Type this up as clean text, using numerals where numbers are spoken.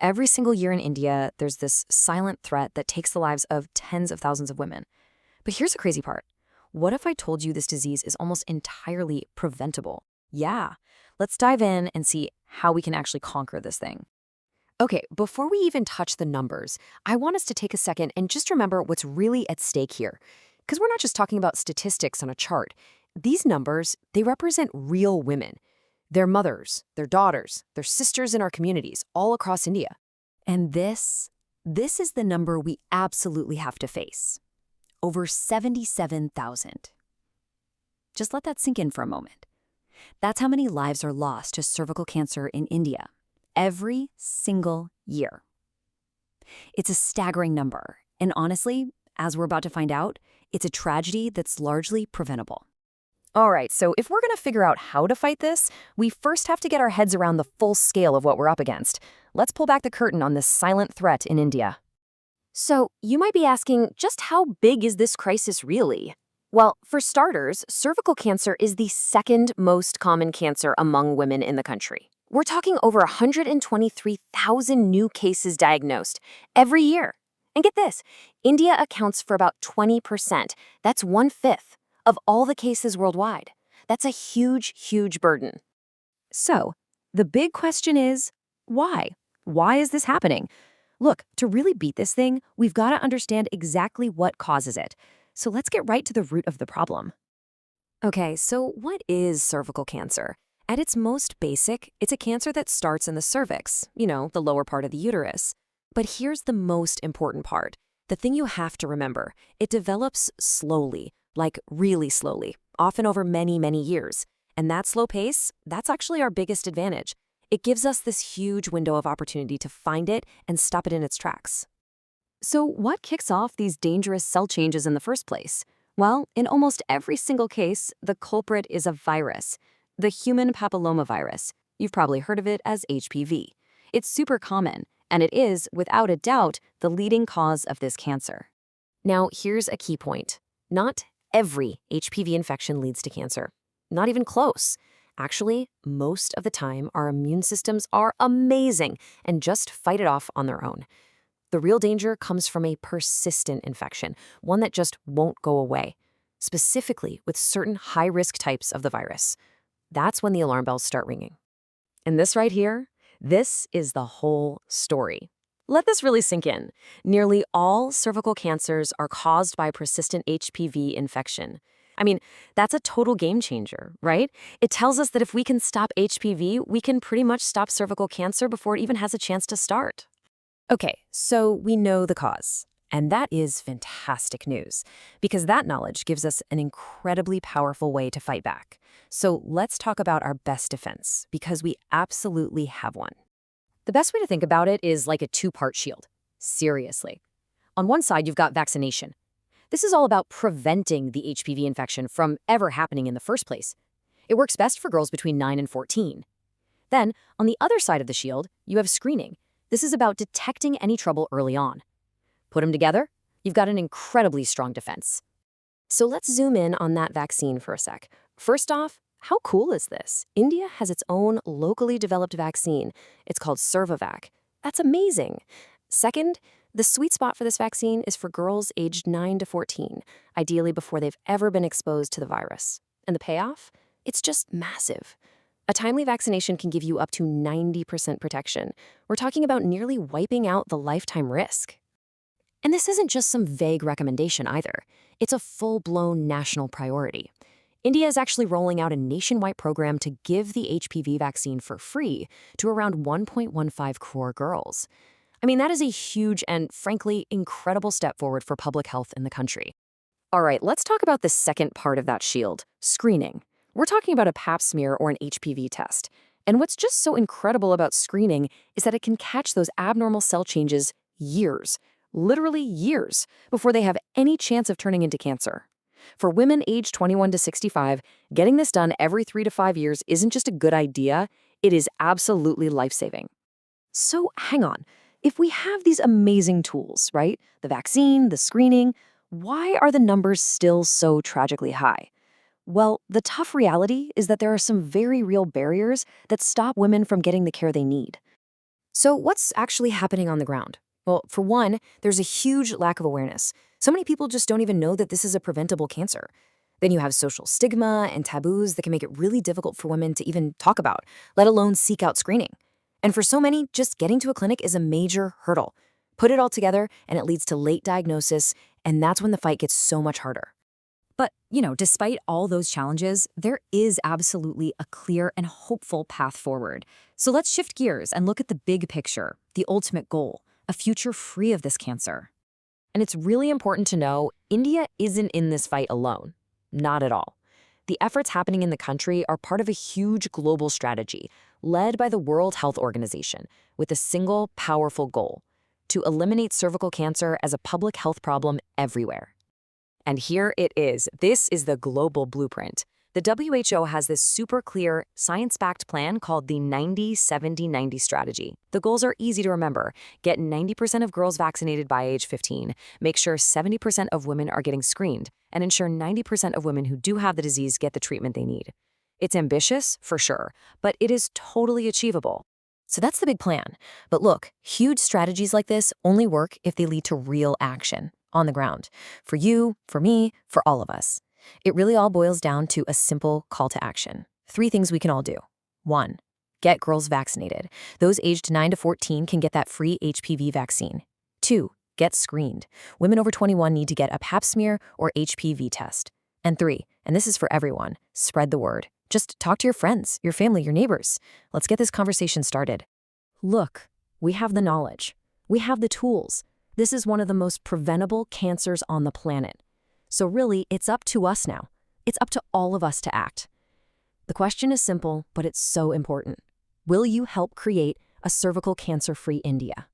Every single year in India, there's this silent threat that takes the lives of tens of thousands of women. But here's the crazy part. What if I told you this disease is almost entirely preventable? Yeah. Let's dive in and see how we can actually conquer this thing. Okay, before we even touch the numbers, I want us to take a second and just remember what's really at stake here. Because we're not just talking about statistics on a chart. These numbers, they represent real women. Their mothers, their daughters, their sisters in our communities all across India. And this is the number we absolutely have to face. Over 77,000. Just let that sink in for a moment. That's how many lives are lost to cervical cancer in India every single year. It's a staggering number, and honestly, as we're about to find out, it's a tragedy that's largely preventable. All right, so if we're going to figure out how to fight this, we first have to get our heads around the full scale of what we're up against. Let's pull back the curtain on this silent threat in India. So, you might be asking, just how big is this crisis really? Well, for starters, cervical cancer is the second most common cancer among women in the country. We're talking over 123,000 new cases diagnosed every year. And get this, India accounts for about 20%. That's 1/5 of all the cases worldwide. That's a huge, huge burden. So, the big question is, why? Why is this happening? Look, to really beat this thing, we've got to understand exactly what causes it. So let's get right to the root of the problem. Okay, so what is cervical cancer? At its most basic, it's a cancer that starts in the cervix, the lower part of the uterus. But here's the most important part. The thing you have to remember, it develops slowly, like really slowly, often over many, many years. And that slow pace, that's actually our biggest advantage. It gives us this huge window of opportunity to find it and stop it in its tracks. So what kicks off these dangerous cell changes in the first place? Well, in almost every single case, the culprit is a virus, the human papillomavirus. You've probably heard of it as HPV. It's super common, and it is, without a doubt, the leading cause of this cancer. Now, here's a key point. Not every HPV infection leads to cancer. Not even close. Actually, most of the time, our immune systems are amazing and just fight it off on their own. The real danger comes from a persistent infection, one that just won't go away, specifically with certain high-risk types of the virus. That's when the alarm bells start ringing. And this right here, this is the whole story. Let this really sink in. Nearly all cervical cancers are caused by persistent HPV infection. I mean, that's a total game changer, right? It tells us that if we can stop HPV, we can pretty much stop cervical cancer before it even has a chance to start. Okay, so we know the cause. And that is fantastic news, because that knowledge gives us an incredibly powerful way to fight back. So let's talk about our best defense, because we absolutely have one. The best way to think about it is like a two-part shield. Seriously. On one side, you've got vaccination. This is all about preventing the HPV infection from ever happening in the first place. It works best for girls between 9 and 14. Then, on the other side of the shield, you have screening. This is about detecting any trouble early on. Put them together, you've got an incredibly strong defense. So let's zoom in on that vaccine for a sec. First off, how cool is this? India has its own locally developed vaccine. It's called Cervivac. That's amazing. Second, the sweet spot for this vaccine is for girls aged 9 to 14, ideally before they've ever been exposed to the virus. And the payoff? It's just massive. A timely vaccination can give you up to 90% protection. We're talking about nearly wiping out the lifetime risk. And this isn't just some vague recommendation either. It's a full-blown national priority. India is actually rolling out a nationwide program to give the HPV vaccine for free to around 1.15 crore girls. I mean, that is a huge and, frankly, incredible step forward for public health in the country. All right, let's talk about the second part of that shield, screening. We're talking about a pap smear or an HPV test. And what's just so incredible about screening is that it can catch those abnormal cell changes years, literally years, before they have any chance of turning into cancer. For women aged 21 to 65, getting this done every 3 to 5 years isn't just a good idea, it is absolutely life-saving. So hang on. If we have these amazing tools, right? The vaccine, the screening, why are the numbers still so tragically high? Well, the tough reality is that there are some very real barriers that stop women from getting the care they need. So, what's actually happening on the ground? Well, for one, there's a huge lack of awareness. So many people just don't even know that this is a preventable cancer. Then you have social stigma and taboos that can make it really difficult for women to even talk about, let alone seek out screening. And for so many, just getting to a clinic is a major hurdle. Put it all together, and it leads to late diagnosis, and that's when the fight gets so much harder. But, despite all those challenges, there is absolutely a clear and hopeful path forward. So let's shift gears and look at the big picture, the ultimate goal, a future free of this cancer. And it's really important to know India isn't in this fight alone. Not at all. The efforts happening in the country are part of a huge global strategy led by the World Health Organization with a single powerful goal: to eliminate cervical cancer as a public health problem everywhere. And here it is. This is the global blueprint. The WHO has this super clear, science-backed plan called the 90-70-90 strategy. The goals are easy to remember. Get 90% of girls vaccinated by age 15, make sure 70% of women are getting screened, and ensure 90% of women who do have the disease get the treatment they need. It's ambitious, for sure, but it is totally achievable. So that's the big plan. But look, huge strategies like this only work if they lead to real action on the ground. For you, for me, for all of us. It really all boils down to a simple call to action. 3 things we can all do. 1. Get girls vaccinated. Those aged 9 to 14 can get that free HPV vaccine. 2. Get screened. Women over 21 need to get a pap smear or HPV test. And 3, and this is for everyone, spread the word. Just talk to your friends, your family, your neighbors. Let's get this conversation started. Look, we have the knowledge. We have the tools. This is one of the most preventable cancers on the planet. So really, it's up to us now. It's up to all of us to act. The question is simple, but it's so important. Will you help create a cervical cancer-free India?